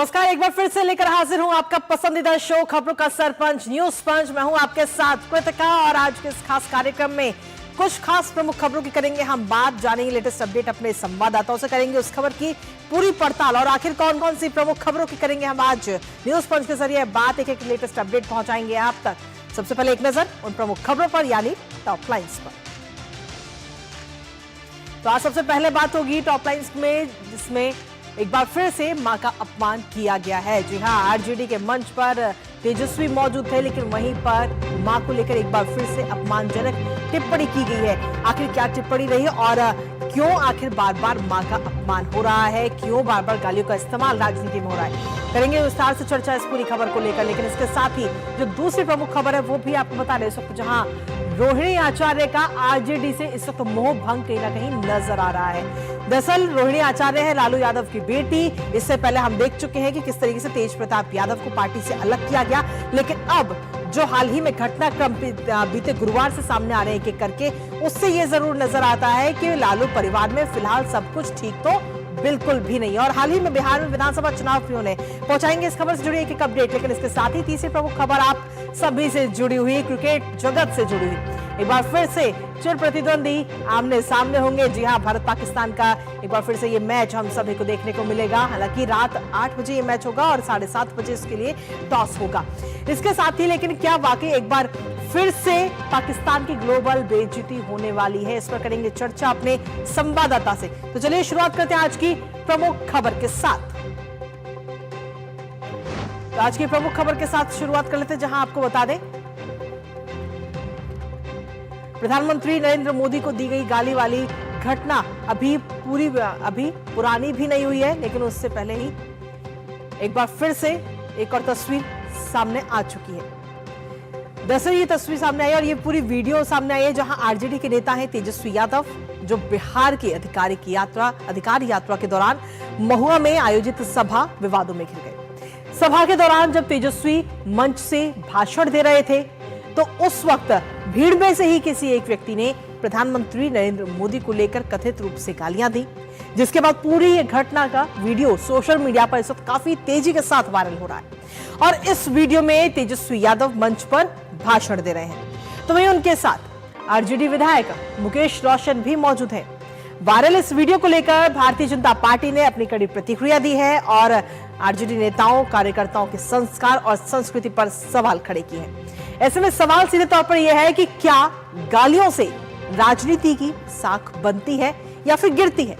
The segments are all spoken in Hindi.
नमस्कार, एक बार फिर से लेकर हाजिर हूं आपका पसंदीदा शो खबरों का सरपंच न्यूज पंच। मैं हूं आपके साथ कृतिका और आज के इस खास कार्यक्रम में कुछ खास प्रमुख खबरों की करेंगे हम बात, जानेंगे लेटेस्ट अपडेट अपने संवाददाताओं से, करेंगे उस खबर की पूरी पड़ताल और आखिर कौन कौन सी प्रमुख खबरों की करेंगे हम आज न्यूज पंच के जरिए बात, एक एक लेटेस्ट अपडेट पहुंचाएंगे आप तक। सबसे पहले एक नजर उन प्रमुख खबरों पर यानी टॉप लाइन्स पर। तो आज सबसे पहले बात होगी टॉप लाइन्स में, जिसमें एक बार फिर से मां का अपमान किया गया है। जी हां, आरजेडी के मंच पर तेजस्वी मौजूद थे, लेकिन वहीं पर मां को लेकर एक बार फिर से अपमानजनक टिप्पणी की गई है। आखिर क्या टिप्पणी रही और क्यों आखिर बार बार मां का अपमान हो रहा है, क्यों बार बार गालियों का इस्तेमाल राजनीति में हो रहा है, करेंगे विस्तार से चर्चा इस पूरी खबर को लेकर। लेकिन इसके साथ ही जो दूसरी प्रमुख खबर है वो भी आपको बता रहे इस वक्त, जहां रोहिणी आचार्य का आरजेडी से इस वक्त मोह भंग कहीं ना कहीं नजर आ रहा है। दरअसल रोहिणी आचार्य है लालू यादव की बेटी। इससे पहले हम देख चुके हैं कि किस तरीके से तेज प्रताप यादव को पार्टी से अलग किया गया, लेकिन अब जो हाल ही में घटनाक्रम बीते गुरुवार से सामने आ रहे हैं एक एक करके, उससे यह जरूर नजर आता है कि लालू परिवार में फिलहाल सब कुछ ठीक तो बिल्कुल भी नहीं। और हाल ही में बिहार में विधानसभा चुनाव भी होने, पहुंचाएंगे इस खबर से जुड़ी एक एक अपडेट। लेकिन इसके साथ ही तीसरी प्रमुख खबर आप सभी से जुड़ी हुई, क्रिकेट जगत से जुड़ी हुई। एक बार फिर से चिर प्रतिद्वंदी आमने सामने होंगे। जी हां, भारत पाकिस्तान का एक बार फिर से ये मैच हम सभी को देखने को मिलेगा। हालांकि रात 8 बजे ये मैच होगा और 7:30 बजे इसके लिए टॉस होगा। इसके साथ ही लेकिन क्या वाकई एक बार फिर से पाकिस्तान की ग्लोबल बेइज्जती होने वाली है, इस पर करेंगे चर्चा अपने संवाददाता से। तो चलिए शुरुआत करते हैं आज की प्रमुख खबर के साथ। तो आज की प्रमुख खबर के साथ शुरुआत कर लेते हैं, जहां आपको बता दें प्रधानमंत्री नरेंद्र मोदी को दी गई गाली वाली घटना अभी पुरानी भी नहीं हुई है, लेकिन उससे पहले ही एक बार फिर से एक और तस्वीर सामने आ चुकी है। दरअसल ये तस्वीर सामने आई और ये पूरी वीडियो सामने आई है, जहां आरजेडी के नेता हैं तेजस्वी यादव, जो बिहार की अधिकार यात्रा के दौरान महुआ में आयोजित सभा विवादों में घिर गए। सभा के दौरान जब तेजस्वी मंच से भाषण दे रहे थे, तो उस वक्त भीड़ में से ही किसी एक व्यक्ति ने प्रधानमंत्री नरेंद्र मोदी को लेकर कथित रूप से गालियां दी, जिसके बाद पूरी ये घटना का वीडियो सोशल मीडिया पर इस वक्त काफी तेजी के साथ वायरल हो रहा है। और इस वीडियो में तेजस्वी यादव मंच पर भाषण दे रहे हैं, तो वहीं उनके साथ आरजेडी विधायक मुकेश रोशन भी मौजूद है। वायरल इस वीडियो को लेकर भारतीय जनता पार्टी ने अपनी कड़ी प्रतिक्रिया दी है और आरजेडी नेताओं कार्यकर्ताओं के संस्कार और संस्कृति पर सवाल खड़े किए हैं। ऐसे में सवाल सीधे तौर पर यह है कि क्या गालियों से राजनीति की साख बनती है या फिर गिरती है?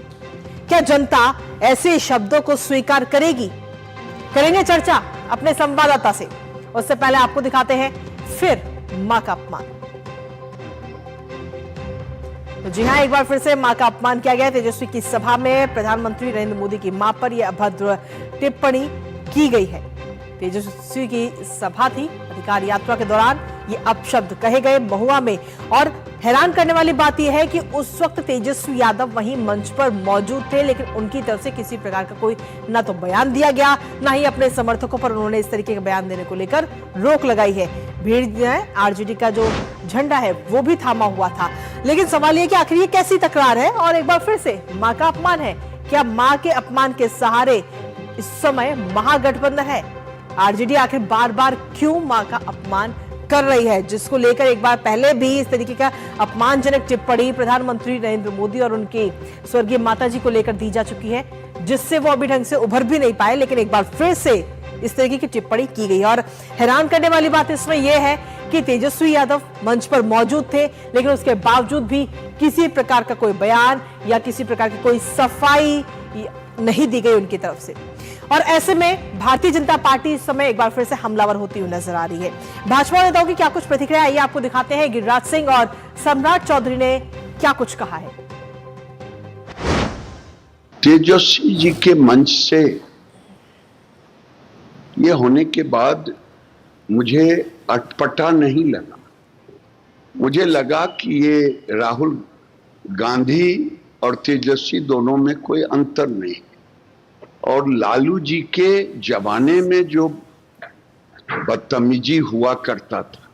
क्या जनता ऐसे शब्दों को स्वीकार करेगी? करेंगे चर्चा अपने संवाददाता से। उससे पहले आपको दिखाते हैं फिर मां का अपमान। तो जी हां, एक बार फिर से मां का अपमान किया गया। तेजस्वी की सभा में प्रधानमंत्री नरेंद्र मोदी की मां पर यह अभद्र टिप्पणी की गई है। तेजस्वी की सभा थी, अधिकार यात्रा के दौरान ये अपशब्द कहे गए महुआ में। और हैरान करने वाली बात यह है कि उस वक्त तेजस्वी यादव वहीं मंच पर मौजूद थे, लेकिन उनकी तरफ से किसी प्रकार का कोई ना तो बयान दिया गया, ना ही अपने समर्थकों पर उन्होंने इस तरीके का बयान देने को लेकर रोक लगाई है। भीड़ में आरजेडी का जो झंडा है वो भी थामा हुआ था। लेकिन सवाल यह कि आखिर ये कैसी तकरार है और एक बार फिर से मां का अपमान है? क्या मां के अपमान के सहारे इस समय महागठबंधन है? आरजेडी आखिर बार बार क्यों मां का अपमान कर रही है, जिसको लेकर एक बार पहले भी इस तरीके का अपमानजनक टिप्पणी प्रधानमंत्री नरेंद्र मोदी और उनके स्वर्गीय माताजी को लेकर दी जा चुकी है, जिससे वो अभी ढंग से उभर भी नहीं पाए। लेकिन एक बार फिर से इस तरीके की टिप्पणी की गई। और हैरान करने वाली बात इसमें यह है कि तेजस्वी यादव मंच पर मौजूद थे, लेकिन उसके बावजूद भी किसी प्रकार का कोई बयान या किसी प्रकार की कोई सफाई नहीं दी गई उनकी तरफ से। और ऐसे में भारतीय जनता पार्टी इस समय एक बार फिर से हमलावर होती हुई नजर आ रही है। भाजपा नेताओं की क्या कुछ प्रतिक्रिया, आइए आपको दिखाते हैं। गिरिराज सिंह और सम्राट चौधरी ने क्या कुछ कहा है। तेजस्वी जी के मंच से ये होने के बाद मुझे अटपटा नहीं लगा। मुझे लगा कि ये राहुल गांधी और तेजस्वी दोनों में कोई अंतर नहीं, और लालू जी के जमाने में जो बदतमीजी हुआ करता था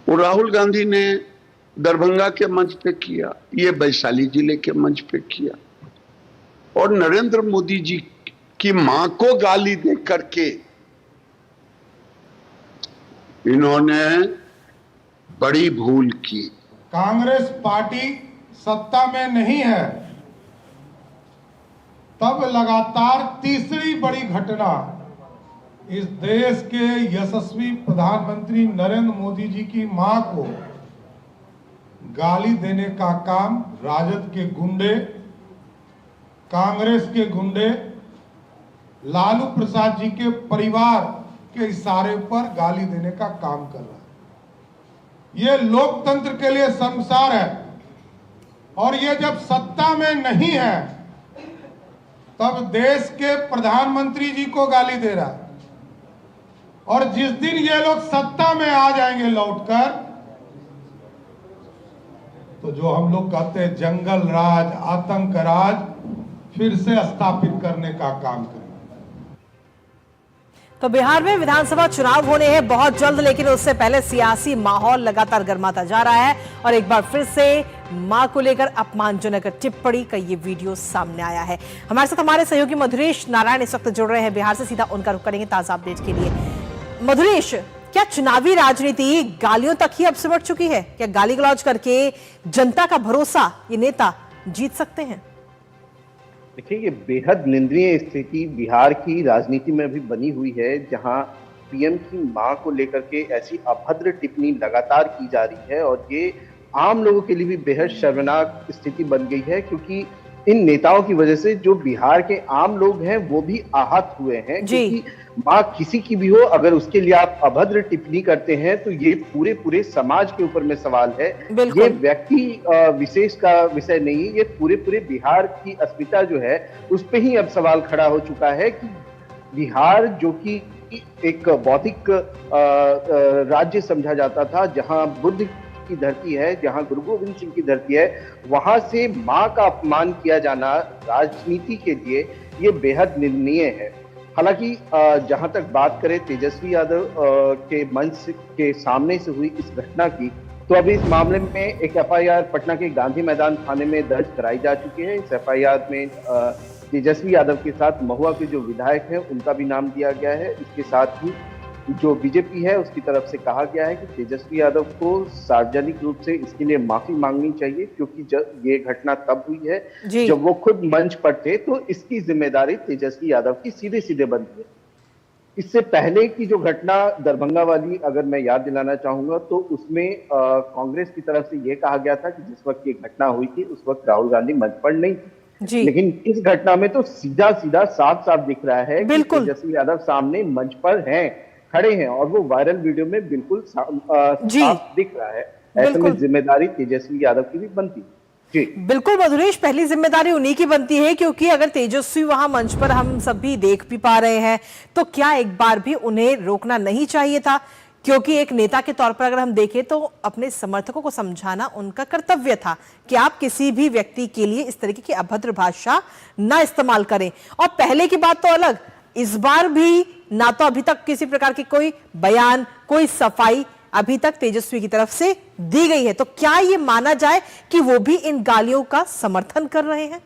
वो राहुल गांधी ने दरभंगा के मंच पे किया, ये वैशाली जिले के मंच पे किया। और नरेंद्र मोदी जी कि मां को गाली दे करके इन्होंने बड़ी भूल की। कांग्रेस पार्टी सत्ता में नहीं है तब लगातार तीसरी बड़ी घटना इस देश के यशस्वी प्रधानमंत्री नरेंद्र मोदी जी की मां को गाली देने का काम राजद के गुंडे, कांग्रेस के गुंडे, लालू प्रसाद जी के परिवार के इशारे पर गाली देने का काम कर रहा है। ये लोकतंत्र के लिए शर्मसार है और ये जब सत्ता में नहीं है तब देश के प्रधानमंत्री जी को गाली दे रहा है और जिस दिन ये लोग सत्ता में आ जाएंगे लौटकर तो जो हम लोग कहते हैं जंगल राज, आतंक राज फिर से स्थापित करने का काम करें। तो बिहार में विधानसभा चुनाव होने हैं बहुत जल्द, लेकिन उससे पहले सियासी माहौल लगातार गर्माता जा रहा है और एक बार फिर से मां को लेकर अपमानजनक टिप्पणी का ये वीडियो सामने आया है। हमारे साथ हमारे सहयोगी मधुरेश नारायण इस वक्त जुड़ रहे हैं बिहार से, सीधा उनका रुख करेंगे ताजा अपडेट के लिए। मधुरेश, क्या चुनावी राजनीति गालियों तक ही अब सिमट चुकी है? क्या गाली गलौज करके जनता का भरोसा ये नेता जीत सकते हैं? देखिए, ये बेहद निंदनीय स्थिति बिहार की राजनीति में भी बनी हुई है, जहां पीएम की मां को लेकर के ऐसी अभद्र टिप्पणी लगातार की जा रही है और ये आम लोगों के लिए भी बेहद शर्मनाक स्थिति बन गई है, क्योंकि इन नेताओं की वजह से जो बिहार के आम लोग हैं वो भी आहत हुए हैं। क्योंकि मां किसी की भी हो, अगर उसके लिए आप अभद्र टिप्पणी करते हैं तो ये पूरे समाज के ऊपर में सवाल है। ये व्यक्ति विशेष का विषय नहीं, ये पूरे बिहार की अस्मिता जो है उस पे ही अब सवाल खड़ा हो चुका है कि बिहार जो कि एक बौद्धिक राज्य समझा जाता था, जहां बुद्ध की धरती है, जहां गुरु गोविंद सिंह की धरती है, वहां से मां का अपमान किया जाना राजनीति के लिए ये बेहद निंदनीय है। हालांकि जहां तक बात करें तेजस्वी यादव के मंच के सामने से हुई इस घटना की, तो अभी इस मामले में एक एफआईआर पटना के गांधी मैदान थाने में दर्ज कराई जा चुकी है। इस एफआईआर में तेजस्वी यादव के साथ महुआ के जो विधायक हैं उनका भी नाम दिया गया है। इसके साथ ही जो बीजेपी है उसकी तरफ से कहा गया है कि तेजस्वी यादव को सार्वजनिक रूप से इसके लिए माफी मांगनी चाहिए, क्योंकि जब ये घटना तब हुई है जब वो खुद मंच पर थे, तो इसकी जिम्मेदारी तेजस्वी यादव की सीधे सीधे बनती है। इससे पहले की जो घटना दरभंगा वाली अगर मैं याद दिलाना चाहूंगा, तो उसमें कांग्रेस की तरफ से ये कहा गया था कि जिस वक्त ये घटना हुई थी उस वक्त राहुल गांधी मंच पर नहीं थी। लेकिन इस घटना में तो सीधा साफ साफ दिख रहा है कि तेजस्वी यादव सामने मंच पर हैं, खड़े हैं और वो वायरल वीडियो में बिल्कुल साफ दिख रहा है। ऐसे में जिम्मेदारी तेजस्वी यादव की भी बनती है। जी बिल्कुल मधुरेश, पहली जिम्मेदारी उन्हीं की बनती है, क्योंकि अगर तेजस्वी वहां मंच पर हम सभी देख भी पा रहे हैं तो क्या एक बार भी उन्हें रोकना नहीं चाहिए था? क्योंकि एक नेता के तौर पर अगर हम देखें तो अपने समर्थकों को समझाना उनका कर्तव्य था कि आप किसी भी व्यक्ति के लिए इस तरीके की अभद्र भाषा ना इस्तेमाल करें। और पहले की बात तो अलग, इस बार भी ना तो अभी तक किसी प्रकार की कोई बयान, कोई सफाई अभी तक तेजस्वी की तरफ से दी गई है। तो क्या ये माना जाए कि वो भी इन गालियों का समर्थन कर रहे हैं?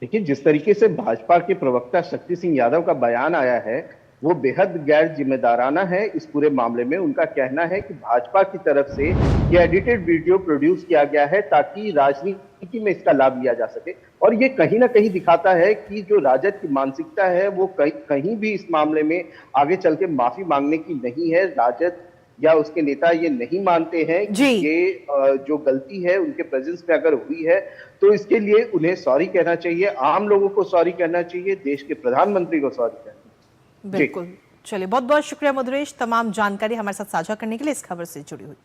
देखिए, जिस तरीके से भाजपा के प्रवक्ता शक्ति सिंह यादव का बयान आया है वो बेहद गैर जिम्मेदाराना है। इस पूरे मामले में उनका कहना है कि भाजपा की तरफ से ये एडिटेड वीडियो प्रोड्यूस किया गया है ताकि राजनीति में इसका लाभ लिया जा सके, और ये कहीं ना कहीं दिखाता है कि जो राजद की मानसिकता है वो कहीं भी इस मामले में आगे चल के माफी मांगने की नहीं है। राजद या उसके नेता ये नहीं मानते हैं कि ये जो गलती है उनके प्रेजेंस में अगर हुई है तो इसके लिए उन्हें सॉरी कहना चाहिए, आम लोगों को सॉरी कहना चाहिए, देश के प्रधानमंत्री को सॉरी कहना चाहिए। बिल्कुल, चलिए बहुत बहुत शुक्रिया मधुरेश, तमाम जानकारी हमारे साथ साझा करने के लिए, इस खबर से जुड़ी हुई।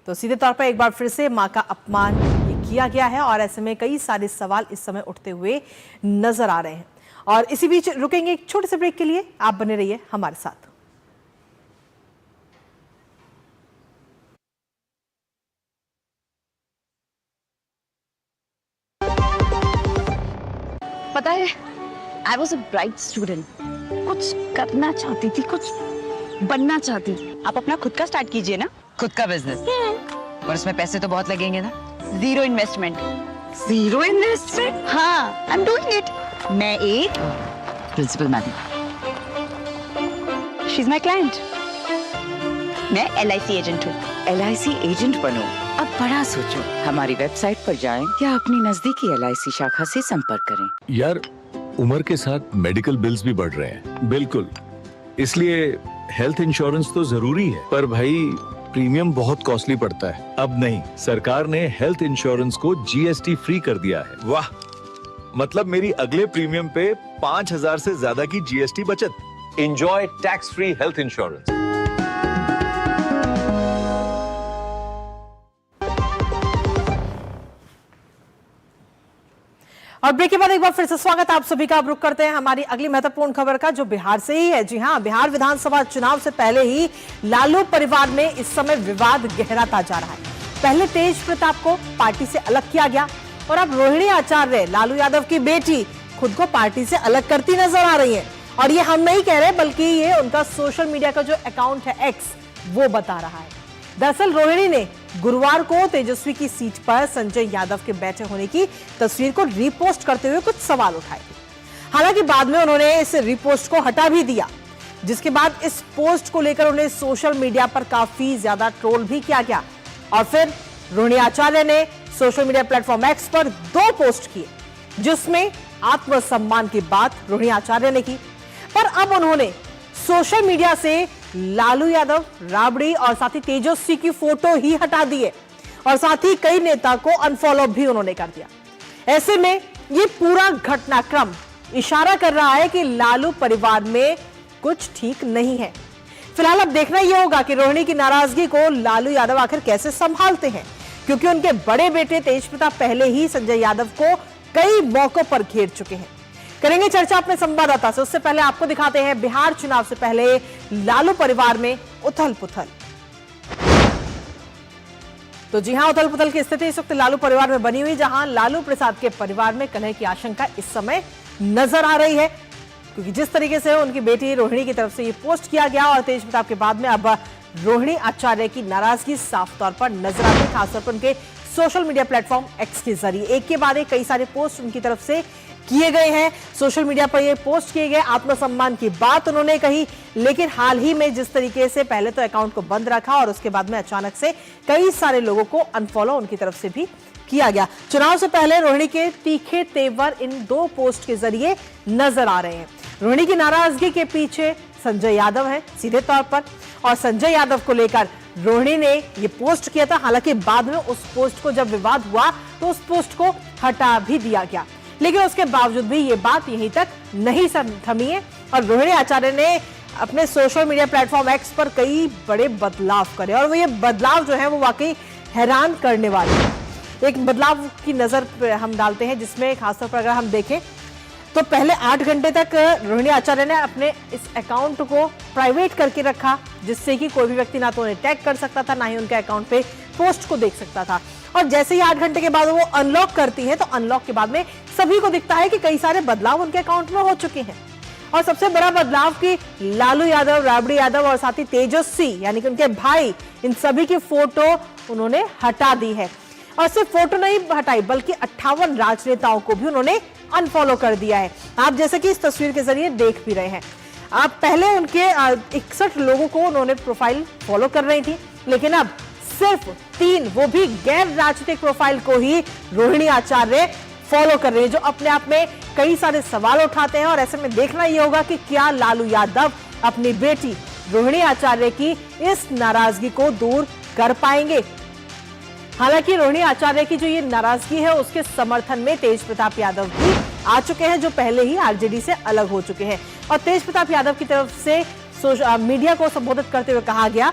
तो सीधे तौर पर एक बार फिर से मां का अपमान ये किया गया है और ऐसे में कई सारे सवाल इस समय उठते हुए नजर आ रहे हैं। और इसी बीच रुकेंगे एक छोटे से ब्रेक के लिए, आप बने रहिए हमारे साथ। पता है, I was a bright student. कुछ करना चाहती थी, कुछ बनना चाहती थी। आप अपना खुद का स्टार्ट कीजिए ना, खुद का बिजनेस। पर उसमें पैसे तो बहुत लगेंगे ना। Zero investment. Zero investment? हाँ, I'm doing it. मैं एक principal madam. She is my client. मैं LIC एजेंट हूँ। LIC एजेंट बनो, अब बड़ा सोचो। हमारी वेबसाइट पर जाएं या अपनी नजदीकी LIC शाखा से संपर्क करें। यार, उम्र के साथ मेडिकल बिल्स भी बढ़ रहे हैं। बिल्कुल, इसलिए हेल्थ इंश्योरेंस तो जरूरी है, पर भाई प्रीमियम बहुत कॉस्टली पड़ता है। अब नहीं, सरकार ने हेल्थ इंश्योरेंस को GST फ्री कर दिया है। वाह, मतलब मेरी अगले प्रीमियम पे 5,000 से ज्यादा की GST बचत। Enjoy tax free health insurance. और ब्रेक के बाद एक बार फिर से स्वागत आप सभी का। अब रुक करते हैं हमारी अगली महत्वपूर्ण खबर का, जो बिहार से ही है। जी हां, बिहार विधानसभा चुनाव से पहले ही लालू परिवार में इस समय विवाद गहराता जा रहा है। पहले तेज प्रताप को पार्टी से अलग किया गया और अब रोहिणी आचार्य, लालू यादव की बेटी, खुद को पार्टी से अलग करती नजर आ रही है। और ये हम नहीं कह रहे, बल्कि ये उनका सोशल मीडिया का जो अकाउंट है X, वो बता रहा है। दरअसल रोहिणी ने गुरुवार को तेजस्वी की सीट पर संजय यादव के बैठे होने की तस्वीर को रीपोस्ट करते हुए कुछ सवाल उठाए थे। हालांकि बाद में उन्होंने इस रीपोस्ट को हटा भी दिया, जिसके बाद इस पोस्ट को लेकर उन्हें सोशल मीडिया पर काफी ज्यादा ट्रोल भी किया गया। और फिर रोहिणी आचार्य ने सोशल मीडिया प्लेटफॉर्म X पर 2 पोस्ट किए, जिसमें आत्मसम्मान की बात रोहिणी आचार्य ने की। पर अब उन्होंने सोशल मीडिया से लालू यादव, राबड़ी और साथ ही तेजस्वी की फोटो ही हटा दी है और साथ ही कई नेता को अनफॉलो भी उन्होंने कर दिया। ऐसे में ये पूरा घटनाक्रम इशारा कर रहा है कि लालू परिवार में कुछ ठीक नहीं है। फिलहाल अब देखना यह होगा कि रोहिणी की नाराजगी को लालू यादव आखिर कैसे संभालते हैं, क्योंकि उनके बड़े बेटे तेज प्रताप पहले ही संजय यादव को कई मौकों पर घेर चुके हैं। करेंगे चर्चा अपने संवाददाता से। उससे पहले आपको दिखाते हैं बिहार चुनाव से पहले लालू परिवार में उथल पुथल। तो जी हां, उथल पुथल की स्थिति इस वक्त लालू परिवार में बनी हुई, जहां लालू प्रसाद के परिवार में कलह की आशंका इस समय नजर आ रही है, क्योंकि जिस तरीके से उनकी बेटी रोहिणी की तरफ से ये पोस्ट किया गया और तेज प्रताप के बाद में अब रोहिणी आचार्य की नाराजगी साफ तौर पर नजर आती है, खासतौर पर उनके सोशल मीडिया प्लेटफॉर्म X के जरिए। एक के बाद एक कई सारे पोस्ट उनकी तरफ से किए गए हैं। सोशल मीडिया पर ये पोस्ट किए गए, आत्मसम्मान की बात उन्होंने कही, लेकिन हाल ही में जिस तरीके से पहले तो अकाउंट को बंद रखा और उसके बाद में अचानक से कई सारे लोगों को अनफॉलो उनकी तरफ से भी किया गया। चुनाव से पहले रोहिणी के तीखे तेवर इन 2 पोस्ट के जरिए नजर आ रहे हैं। रोहिणी की नाराजगी के पीछे संजय यादव है सीधे तौर पर, और संजय यादव को लेकर रोहिणी ने ये पोस्ट किया था। हालांकि बाद में उस पोस्ट को जब विवाद हुआ तो उस पोस्ट को हटा भी दिया गया, लेकिन उसके बावजूद भी ये बात यहीं तक नहीं थमी है और रोहिणी आचार्य ने अपने सोशल मीडिया प्लेटफॉर्म X पर कई बड़े बदलाव करे, और वो ये बदलाव जो है वो वाकई हैरान करने वाले हैं। एक बदलाव की नजर हम डालते हैं, जिसमें खासतौर पर अगर हम देखें तो पहले 8 घंटे तक रोहिणी आचार्य ने अपने इस अकाउंट को प्राइवेट करके रखा, जिससे कि कोई भी व्यक्ति ना तो उन्हें टैग कर सकता था, ना ही उनके अकाउंट पे पोस्ट को देख सकता था। और जैसे ही 8 घंटे के बाद वो अनलॉक करती है, तो अनलॉक के बाद में सभी को दिखता है कि कई सारे बदलाव उनके अकाउंट में हो चुके हैं। और सबसे बड़ा बदलाव कि लालू यादव, राबड़ी यादव और साथ ही तेजस्वी यानी कि उनके भाई, इन सभी की फोटो उन्होंने हटा दी है। और सिर्फ फोटो नहीं हटाई, बल्कि 58 राजनेताओं को भी उन्होंने अनफॉलो कर दिया है। आप जैसे कि इस तस्वीर के जरिए देख भी रहे हैं। आप पहले उनके 61 लोगों को उन्होंने प्रोफाइल फॉलो कर रही थी, लेकिन अब सिर्फ 3, वो भी गैर राजनीतिक प्रोफाइल को ही रोहिणी आचार्य फॉलो कर रहे हैं, जो अपने आप में कई सारे सवाल उठाते हैं। और ऐसे में देखना यह होगा कि क्या लालू यादव अपनी बेटी रोहिणी आचार्य की इस नाराजगी को दूर कर पाएंगे। हालांकि रोहिणी आचार्य की जो ये नाराजगी है, उसके समर्थन में तेज प्रताप यादव भी आ चुके हैं, जो पहले ही आरजेडी से अलग हो चुके हैं। और तेज प्रताप यादव की तरफ से मीडिया को संबोधित करते हुए कहा गया,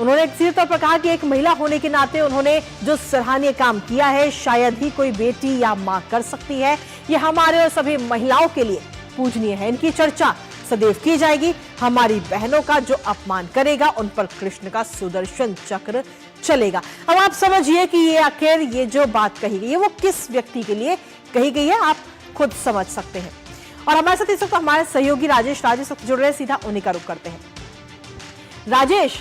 उन्होंने सीधे तौर पर कहा कि एक महिला होने के नाते उन्होंने जो सराहनीय काम किया है, शायद ही कोई बेटी या मां कर सकती है। ये हमारे और सभी महिलाओं के लिए पूजनीय है। इनकी चर्चा सदैव की जाएगी। हमारी बहनों का जो अपमान करेगा, उन पर कृष्ण का सुदर्शन चक्र चलेगा। अब आप समझिए कि ये आखिर ये जो बात कही गई है, वो किस व्यक्ति के लिए कही गई है, आप खुद समझ सकते हैं। और हमारे साथ इस वक्त हमारे सहयोगी राजेश जुड़ रहे हैं, सीधा उन्हीं का रुख करते हैं। राजेश,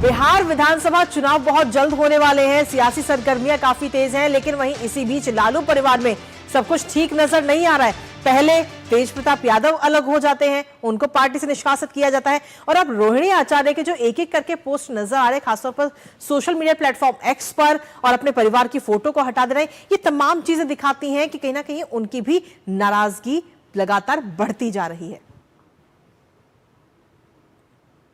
बिहार विधानसभा चुनाव बहुत जल्द होने वाले हैं, सियासी सरगर्मियां काफी तेज हैं, लेकिन वहीं इसी बीच लालू परिवार में सब कुछ ठीक नजर नहीं आ रहा है। पहले तेज प्रताप यादव अलग हो जाते हैं, उनको पार्टी से निष्कासित किया जाता है, और अब रोहिणी आचार्य के जो एक एक करके पोस्ट नजर आ रहे, खासतौर पर सोशल मीडिया प्लेटफॉर्म एक्स पर, और अपने परिवार की फोटो को हटा दे रहे हैं, ये तमाम चीजें दिखाती हैं कि कहीं ना कहीं उनकी भी नाराजगी लगातार बढ़ती जा रही है।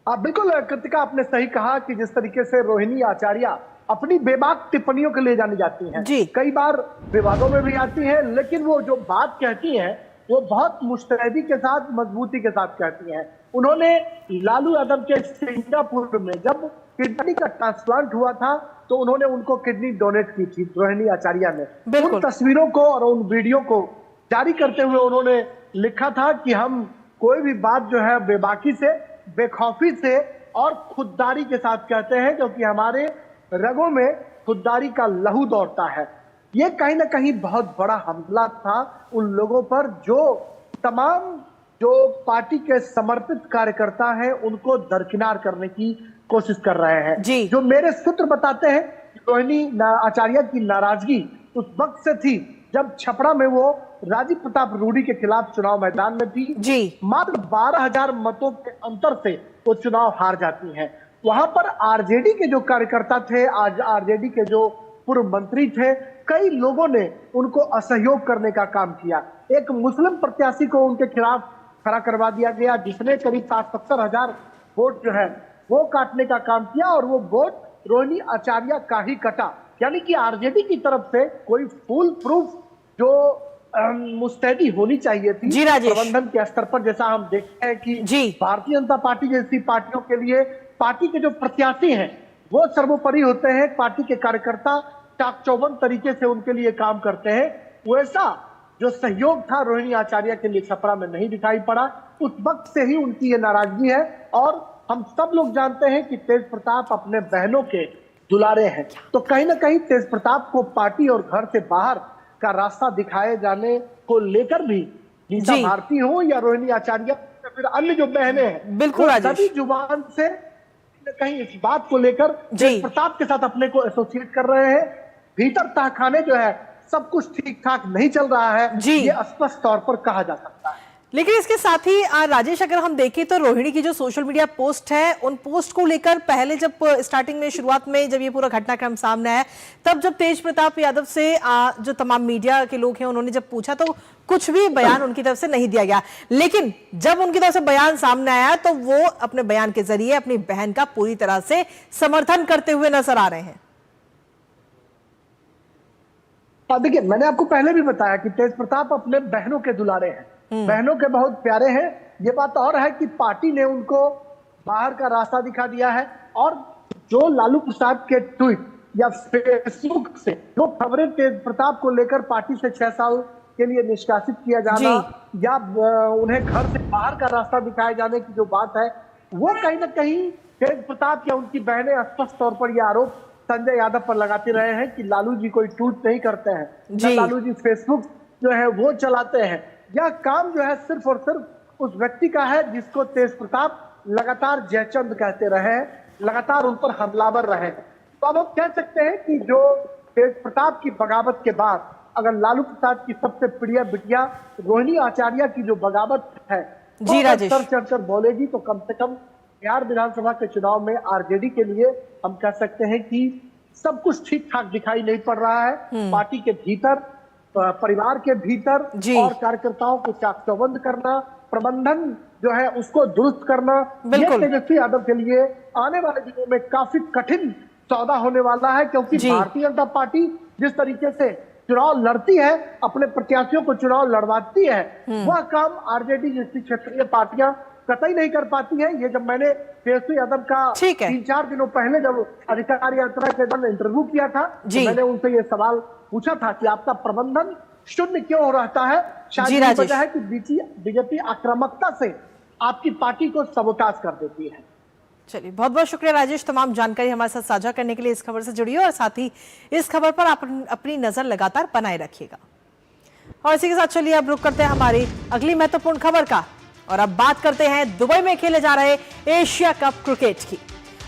बिल्कुल कृतिका, आपने सही कहा कि जिस तरीके से रोहिणी आचार्य अपनी बेबाक टिप्पणियों के लिए जानी जाती हैं, कई बार विवादों में भी आती हैं, लेकिन वो जो बात कहती हैं वो बहुत मुस्तैदी के साथ, मजबूती के साथ कहती हैं। उन्होंने लालू यादव के सिंगापुर में जब किडनी का ट्रांसप्लांट हुआ था तो उन्होंने उनको किडनी डोनेट की थी रोहिणी आचार्य ने। उन तस्वीरों को और उन वीडियो को जारी करते हुए उन्होंने लिखा था कि हम कोई भी बात जो है बेबाकी से, बेखौफी से और खुददारी के साथ कहते हैं, क्योंकि हमारे रगों में खुददारी का लहू दौड़ता है। ये कहीं ना कहीं बहुत बड़ा हमला था उन लोगों पर जो तमाम जो पार्टी के समर्पित कार्यकर्ता हैं उनको दरकिनार करने की कोशिश कर रहे हैं। जो मेरे सूत्र बताते हैं रोहिणी आचार्य की नाराजगी उस वक्त से थी जब छपरा में वो राजीव प्रताप रूडी के खिलाफ चुनाव मैदान में थी। मात्र 12,000 मतों के अंतर से वो चुनाव हार जाती हैं। वहां पर आरजेडी के जो कार्यकर्ता थे, आज आरजेडी के जो पूर्व मंत्री थे, कई लोगों ने उनको असहयोग करने का काम किया। एक मुस्लिम प्रत्याशी को उनके खिलाफ खड़ा करवा दिया गया, जिसने करीब 60-70 हजार वोट जो है वो काटने का काम किया, और वो वोट रोहिणी आचार्य का ही कटा। यानी कि आरजेडी की तरफ से कोई फुल प्रूफ जो मुस्तैदी होनी चाहिए थी प्रबंधन के स्तर पर, जैसा हम देखते हैं कि भारतीय जनता पार्टी जैसी पार्टियों के लिए पार्टी के जो प्रत्याशी हैं वो सर्वोपरि होते हैं, पार्टी के कार्यकर्ता चाक चौबंद तरीके से उनके लिए काम करते हैं। वैसा जो सहयोग था रोहिणी आचार्य के लिए छपरा में नहीं दिखाई पड़ा। उस वक्त से ही उनकी ये नाराजगी है, और हम सब लोग जानते हैं कि तेज प्रताप अपने बहनों के दुलारे हैं, तो कहीं ना कहीं तेज प्रताप को पार्टी और घर से बाहर का रास्ता दिखाए जाने को लेकर भी नीता भारती हो या रोहिणी आचार्य या फिर अन्य जो बहनें हैं, बिल्कुल सभी जुबान से कहीं इस बात को लेकर तेज प्रताप के साथ अपने को एसोसिएट कर रहे हैं। भीतर तहखाने जो है सब कुछ ठीक ठाक नहीं चल रहा है, ये स्पष्ट तौर पर कहा जा सकता है। लेकिन इसके साथ ही राजेश, अगर हम देखें तो रोहिणी की जो सोशल मीडिया पोस्ट है, उन पोस्ट को लेकर पहले जब स्टार्टिंग में, शुरुआत में जब ये पूरा घटनाक्रम सामने आया, तब जब तेज प्रताप यादव से जो तमाम मीडिया के लोग हैं उन्होंने जब पूछा तो कुछ भी बयान उनकी तरफ से नहीं दिया गया। लेकिन जब उनकी तरफ से बयान सामने आया तो वो अपने बयान के जरिए अपनी बहन का पूरी तरह से समर्थन करते हुए नजर आ रहे हैं। देखिए, मैंने आपको पहले भी बताया कि तेज प्रताप अपने बहनों के दुलारे हैं, बहनों के बहुत प्यारे हैं। ये बात और है कि पार्टी ने उनको बाहर का रास्ता दिखा दिया है, और जो लालू प्रसाद के ट्वीट या फेसबुक से जो खबरें तेज प्रताप को लेकर पार्टी से 6 साल के लिए निष्कासित किया जाना या उन्हें घर से बाहर का रास्ता दिखाए जाने की जो बात है, वो कहीं ना कहीं तेज प्रताप या उनकी बहनें स्पष्ट तौर पर यह आरोप संजय यादव पर लगाते रहे हैं कि लालू जी कोई ट्वीट नहीं करते हैं, लालू जी फेसबुक जो है वो चलाते हैं। यह काम जो है सिर्फ और सिर्फ उस व्यक्ति का है जिसको तेज प्रताप लगातार जयचंद कहते रहे, लगातार उन पर हमलावर रहे। तो अब हम कह सकते हैं कि जो तेज प्रताप की बगावत के बाद अगर लालू प्रसाद की सबसे प्रिय बिटिया रोहिणी आचार्य की जो बगावत है सर चढ़कर बोलेगी, तो कम से कम बिहार विधानसभा के चुनाव में आरजेडी के लिए हम कह सकते हैं कि सब कुछ ठीक ठाक दिखाई नहीं पड़ रहा है। पार्टी के भीतर, परिवार के भीतर और कार्यकर्ताओं को चाक चौबंद करना, प्रबंधन जो है उसको दुरुस्त करना, ये तेजस्वी यादव के लिए आने वाले दिनों में काफी कठिन सौदा होने वाला है, क्योंकि भारतीय जनता पार्टी जिस तरीके से चुनाव लड़ती है, अपने प्रत्याशियों को चुनाव लड़वाती है, वह काम आरजेडी जैसी क्षेत्रीय पार्टियां कतई नहीं कर पाती है। ये जब मैंने तेजस्वी यादव का 3-4 दिनों पहले जब अधिकार यात्रा के दौरान इंटरव्यू किया था, तो मैंने उनसे ये सवाल पूछा था कि आपका प्रबंधन शून्य क्यों हो रहता है। शायद ये वजह है कि बीजेपी आक्रामकता से आपकी पार्टी को सबोटाज कर देती है। चलिए, बहुत बहुत शुक्रिया राजेश, तमाम जानकारी हमारे साथ साझा करने के लिए। इस खबर से जुड़िए और साथ ही इस खबर पर आप अपनी नजर लगातार बनाए रखिएगा। और इसी के साथ चलिए अब रुक करते हैं हमारी अगली महत्वपूर्ण खबर का, और अब बात करते हैं दुबई में खेले जा रहे एशिया कप क्रिकेट की।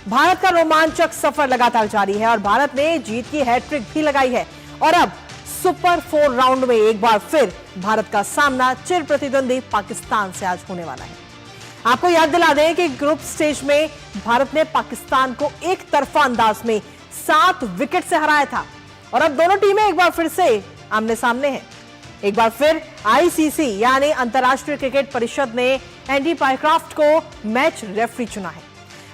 भारत का रोमांचक सफर लगातार जारी है और भारत ने जीत की हैट्रिक भी लगाई है, और अब सुपर 4 राउंड में एक बार फिर भारत का सामना चिर प्रतिद्वंदी पाकिस्तान से आज होने वाला है। आपको याद दिला दें कि ग्रुप स्टेज में भारत ने पाकिस्तान को एक तरफा अंदाज में 7 विकेट से हराया था और अब दोनों टीमें एक बार फिर से आमने सामने हैं। एक बार फिर आईसीसी यानी अंतर्राष्ट्रीय क्रिकेट परिषद ने एंडी पाइक्रॉफ्ट को मैच रेफरी चुना है।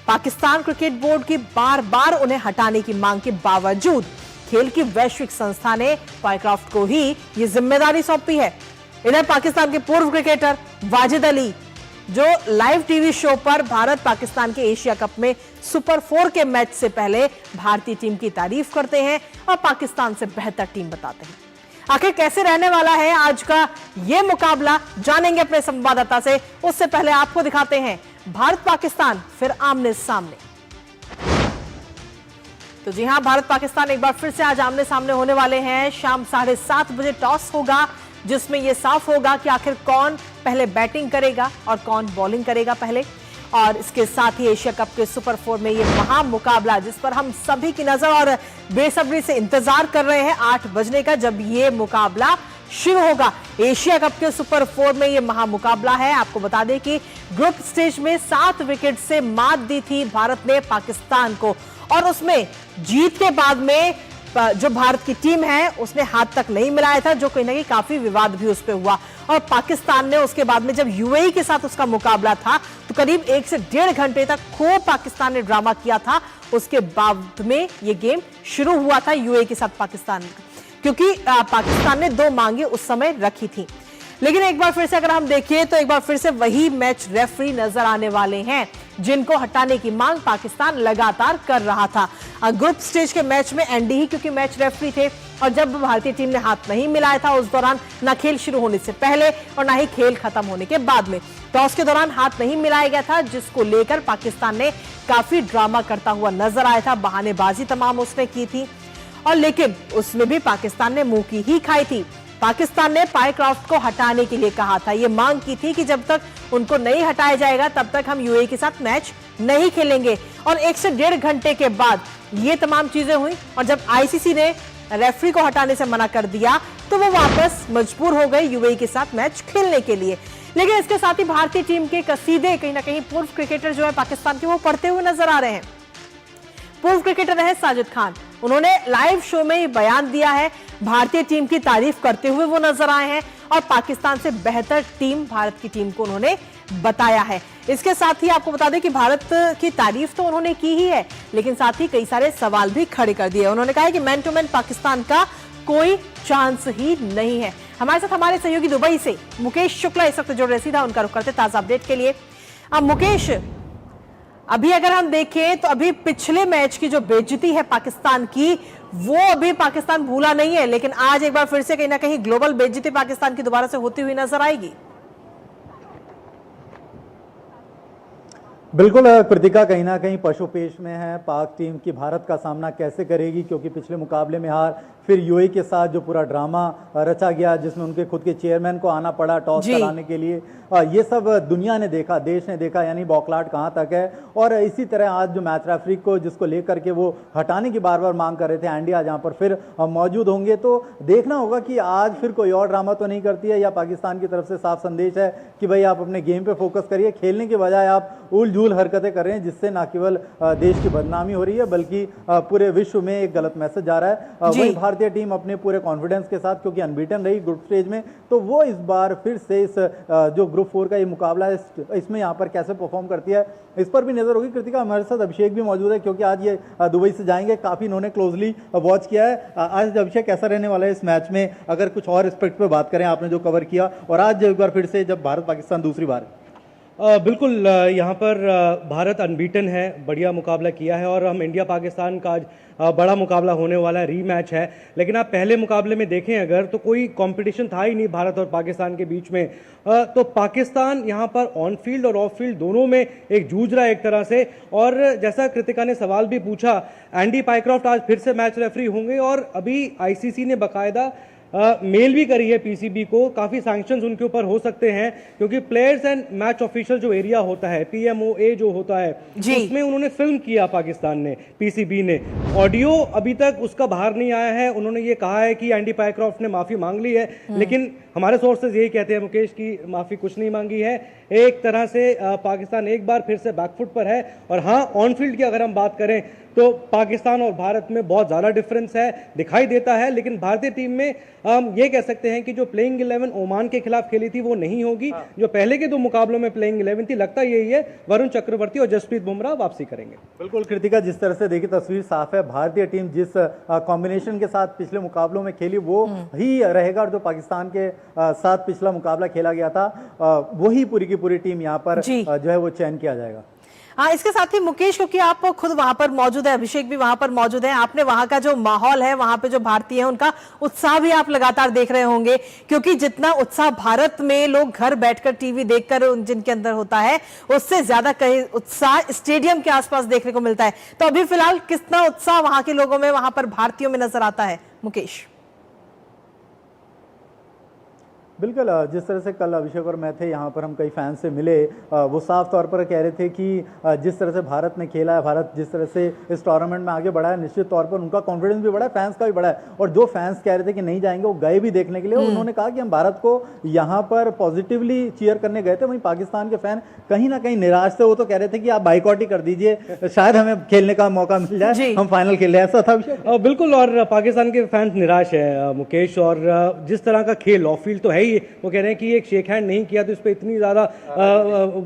पाकिस्तान क्रिकेट बोर्ड की बार बार उन्हें हटाने की मांग के बावजूद खेल की वैश्विक संस्था ने पाइक्रॉफ्ट को ही यह जिम्मेदारी सौंपी है। इधर पाकिस्तान के पूर्व क्रिकेटर वाजिद अली जो लाइव टीवी शो पर भारत पाकिस्तान के एशिया कप में सुपर 4 के मैच से पहले भारतीय टीम की तारीफ करते हैं और पाकिस्तान से बेहतर टीम बताते हैं। आखिर कैसे रहने वाला है आज का यह मुकाबला, जानेंगे अपने संवाददाता से। उससे पहले आपको दिखाते हैं भारत पाकिस्तान फिर आमने सामने। तो जी हां, भारत पाकिस्तान एक बार फिर से आज आमने सामने होने वाले हैं। शाम 7:30 बजे टॉस होगा जिसमें यह साफ होगा कि आखिर कौन पहले बैटिंग करेगा और कौन बॉलिंग करेगा पहले। और इसके साथ ही एशिया कप के सुपर 4 में यह महामुकाबला जिस पर हम सभी की नजर और बेसब्री से इंतजार कर रहे हैं 8 बजने का, जब यह मुकाबला शुरू होगा। एशिया कप के सुपर 4 में यह महामुकाबला है। आपको बता दें कि ग्रुप स्टेज में 7 विकेट से मात दी थी भारत ने पाकिस्तान को और उसमें जीत के बाद में जो भारत की टीम है उसने हाथ तक नहीं मिलाया था, जो कहीं ना कहीं काफी विवाद भी उस पर हुआ। और पाकिस्तान ने उसके बाद में जब यूएई के साथ उसका मुकाबला था तो करीब 1 से 1.5 घंटे तक खूब पाकिस्तान ने ड्रामा किया था। उसके बाद में यह गेम शुरू हुआ था यूएई के साथ पाकिस्तान, क्योंकि पाकिस्तान ने 2 मांगे उस समय रखी थी। लेकिन एक बार फिर से अगर हम देखें तो एक बार फिर से वही मैच रेफरी नजर आने वाले हैं जिनको हटाने की मांग पाकिस्तान लगातार कर रहा था। ग्रुप स्टेज के मैच में एंडी ही क्योंकि मैच रेफरी थे और जब भारतीय टीम ने हाथ नहीं मिलाया था उस दौरान ना खेल शुरू होने से पहले और ना ही खेल खत्म होने के बाद में टॉस के दौरान हाथ नहीं मिलाया गया था, जिसको लेकर पाकिस्तान ने काफी ड्रामा करता हुआ नजर आया था। बहानेबाजी तमाम उसने की थी और लेकिन उसमें भी पाकिस्तान ने मुंह की ही खाई थी। पाकिस्तान ने पाइक्रॉफ्ट को हटाने के लिए कहा था, यह मांग की थी कि जब तक उनको नहीं हटाया जाएगा तब तक हम यूएई के साथ मैच नहीं खेलेंगे। और 1 से 1.5 घंटे के बाद ये तमाम चीजें हुई और जब आईसीसी ने रेफरी को हटाने से मना कर दिया तो वो वापस मजबूर हो गए यूएई के साथ मैच खेलने के लिए। लेकिन इसके साथ ही भारतीय टीम के कसीदे कहीं ना कहीं पूर्व क्रिकेटर जो है पाकिस्तान के वो पढ़ते हुए नजर आ रहे हैं। पूर्व क्रिकेटर है साजिद खान, उन्होंने लाइव शो में बयान दिया है, भारतीय टीम की तारीफ करते हुए वो नजर आए हैं और पाकिस्तान से बेहतर टीम भारत की टीम को उन्होंने बताया है। इसके साथ ही आपको बता दें कि भारत की तारीफ तो उन्होंने की ही है लेकिन साथ ही कई सारे सवाल भी खड़े कर दिए। उन्होंने कहा है कि मैन टू मैन पाकिस्तान का कोई चांस ही नहीं है। हमारे साथ हमारे सहयोगी दुबई से मुकेश शुक्ला इस वक्त जुड़ रहे, सीधा उनका रुख करते ताजा अपडेट के लिए। अब मुकेश, अभी अगर हम देखें तो अभी पिछले मैच की जो बेइज्जती है पाकिस्तान की वो अभी पाकिस्तान भूला नहीं है, लेकिन आज एक बार फिर से कहीं ना कहीं ग्लोबल बेइज्जती पाकिस्तान की दोबारा से होती हुई नजर आएगी। बिल्कुल कृतिका, कहीं ना कहीं पशुपेश में है पाक टीम की भारत का सामना कैसे करेगी, क्योंकि पिछले मुकाबले में हार, फिर यूएई के साथ जो पूरा ड्रामा रचा गया जिसमें उनके खुद के चेयरमैन को आना पड़ा टॉस कराने के लिए, ये सब दुनिया ने देखा, देश ने देखा, यानी बौखलाहट कहाँ तक है। और इसी तरह आज जो मैच रेफरी को जिसको लेकर के वो हटाने की बार बार मांग कर रहे थे, एंडी आज यहाँ पर फिर मौजूद होंगे तो देखना होगा कि आज फिर कोई और ड्रामा तो नहीं करती है या पाकिस्तान की तरफ से साफ संदेश है कि भाई आप अपने गेम पे फोकस करिए, खेलने के बजाय आप उलझुल हरकतें कर रहे हैं जिससे न केवल देश की बदनामी हो रही है बल्कि पूरे विश्व में एक गलत मैसेज जा रहा है। वही भारतीय टीम अपने पूरे कॉन्फिडेंस के साथ, क्योंकि अनबीटन रही ग्रुप स्टेज में, तो वो इस बार फिर से इस जो ग्रुप 4 का ये मुकाबला है इसमें यहाँ पर कैसे परफॉर्म करती है इस पर भी नजर होगी। कृतिका, हमारे साथ अभिषेक भी मौजूद है क्योंकि आज ये दुबई से जाएंगे, काफी इन्होंने क्लोजली वॉच किया है। आज अभिषेक कैसा रहने वाला है इस मैच में, अगर कुछ और एस्पेक्ट पे बात करें, आपने जो कवर किया और आज एक बार फिर से जब भारत पाकिस्तान दूसरी बार बिल्कुल यहाँ पर भारत अनबीटन है, बढ़िया मुकाबला किया है और हम इंडिया पाकिस्तान का आज बड़ा मुकाबला होने वाला है, रीमैच है। लेकिन आप पहले मुकाबले में देखें अगर तो कोई कंपटीशन था ही नहीं भारत और पाकिस्तान के बीच में, तो पाकिस्तान यहाँ पर ऑन फील्ड और ऑफ फील्ड दोनों में एक जूझ रहा है एक तरह से। और जैसा कृतिका ने सवाल भी पूछा, एंडी पाइक्रॉफ्ट आज फिर से मैच रेफरी होंगे और अभी आईसीसी ने बाकायदा मेल भी करी है पीसीबी को, काफ़ी सैंक्शंस उनके ऊपर हो सकते हैं क्योंकि प्लेयर्स एंड मैच ऑफिशियल जो एरिया होता है, पीएमओए जो होता है, उसमें उन्होंने फिल्म किया पाकिस्तान ने, पीसीबी ने। ऑडियो अभी तक उसका बाहर नहीं आया है। उन्होंने ये कहा है कि एंडी पायक्रॉफ्ट ने माफ़ी मांग ली है, लेकिन हमारे सोर्सेज यही कहते हैं मुकेश की माफ़ी कुछ नहीं मांगी है। एक तरह से पाकिस्तान एक बार फिर से बैकफुट पर है। और हाँ, ऑन फील्ड की अगर हम बात करें तो पाकिस्तान और भारत में बहुत ज़्यादा डिफरेंस है, दिखाई देता है। लेकिन भारतीय टीम में हम ये कह सकते हैं कि जो प्लेइंग 11 ओमान के खिलाफ खेली थी वो नहीं होगी। जो पहले के 2 मुकाबलों में प्लेइंग 11 थी, लगता यही है वरुण चक्रवर्ती और जसप्रीत बुमराह वापसी करेंगे। बिल्कुल कृतिका, जिस तरह से देखिए तस्वीर साफ है, भारतीय टीम जिस कॉम्बिनेशन के साथ पिछले मुकाबलों में खेली वो ही रहेगा, और जो पाकिस्तान के साथ पिछला मुकाबला खेला गया था वही पूरी की पूरी टीम यहाँ पर जो है वो चयन किया जाएगा। हाँ, इसके साथ ही मुकेश, क्योंकि आप खुद वहां पर मौजूद है, अभिषेक भी वहां पर मौजूद है, आपने वहां का जो माहौल है, वहां पे जो भारतीय है उनका उत्साह भी आप लगातार देख रहे होंगे, क्योंकि जितना उत्साह भारत में लोग घर बैठकर टीवी देखकर जिनके अंदर होता है, उससे ज्यादा कहीं उत्साह स्टेडियम के आसपास देखने को मिलता है। तो अभी फिलहाल कितना उत्साह वहां के लोगों में, वहां पर भारतीयों में नजर आता है मुकेश? बिल्कुल, जिस तरह से कल अभिषेक और मैं थे यहाँ पर, हम कई फैंस से मिले, वो साफ तौर पर कह रहे थे कि जिस तरह से भारत ने खेला है, भारत जिस तरह से इस टूर्नामेंट में आगे बढ़ा है, निश्चित तौर पर उनका कॉन्फिडेंस भी बढ़ा है, फैंस का भी बढ़ा है। और जो फैंस कह रहे थे कि नहीं जाएंगे, वो गए भी देखने के लिए। उन्होंने कहा कि हम भारत को यहाँ पर पॉजिटिवली चीयर करने गए थे। वहीं पाकिस्तान के फैन कहीं ना कहीं निराश थे, वो तो कह रहे थे कि आप बाइकआउट ही कर दीजिए, शायद हमें खेलने का मौका मिल जाए, हम फाइनल खेल रहे हैं। ऐसा था बिल्कुल, और पाकिस्तान के फैंस निराश है मुकेश। और जिस तरह का खेल ऑफ फील्ड तो है ही, वो कह रहे हैं कि एक शेक हैंड नहीं किया तो इस पर इतनी ज्यादा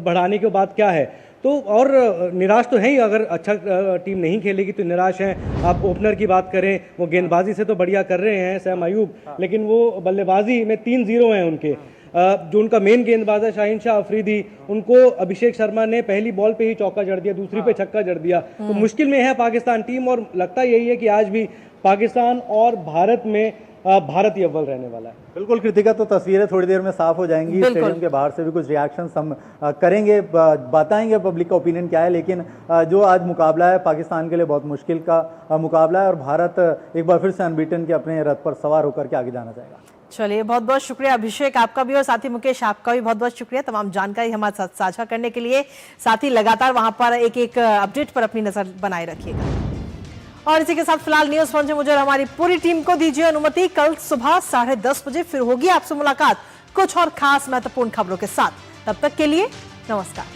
बढ़ाने की बात क्या है। तो और निराश तो है ही, अगर अच्छा टीम नहीं खेलेगी तो निराश हैं। आप ओपनर की बात करें, वो गेंदबाजी से तो बढ़िया कर रहे हैं सैम अयूब, लेकिन वो बल्लेबाजी में 3-0 हैं उनके। जो उनका मेन गेंदबाज है शाहीन शाह अफरीदी, उनको अभिषेक शर्मा ने पहली बॉल पे ही चौका जड़ दिया, दूसरी पे छक्का जड़ दिया। तो मुश्किल में है पाकिस्तान टीम, और लगता यही है कि आज भी पाकिस्तान और भारत में भारत ही अव्वल रहने वाला है। बिल्कुल कृतिका, तो तस्वीरें थोड़ी देर में साफ हो जाएंगी। स्टेडियम के बाहर से भी कुछ रिएक्शंस हम करेंगे, बताएंगे पब्लिक का ओपिनियन क्या है। लेकिन जो आज मुकाबला है पाकिस्तान के लिए बहुत मुश्किल का मुकाबला है, और भारत एक बार फिर से अनबीटन के अपने रथ पर सवार होकर के आगे जाना चाहेगा। चलिए, बहुत बहुत शुक्रिया अभिषेक आपका भी, और साथ ही मुकेश आपका भी बहुत बहुत शुक्रिया तमाम जानकारी हमारे साथ साझा करने के लिए। साथ ही लगातार वहां पर एक एक अपडेट पर अपनी नजर बनाए रखिएगा। और इसी के साथ फिलहाल न्यूज पहुंचे मुझे और हमारी पूरी टीम को दीजिए अनुमति। कल सुबह 10:30 बजे फिर होगी आपसे मुलाकात कुछ और खास महत्वपूर्ण खबरों के साथ। तब तक के लिए नमस्कार।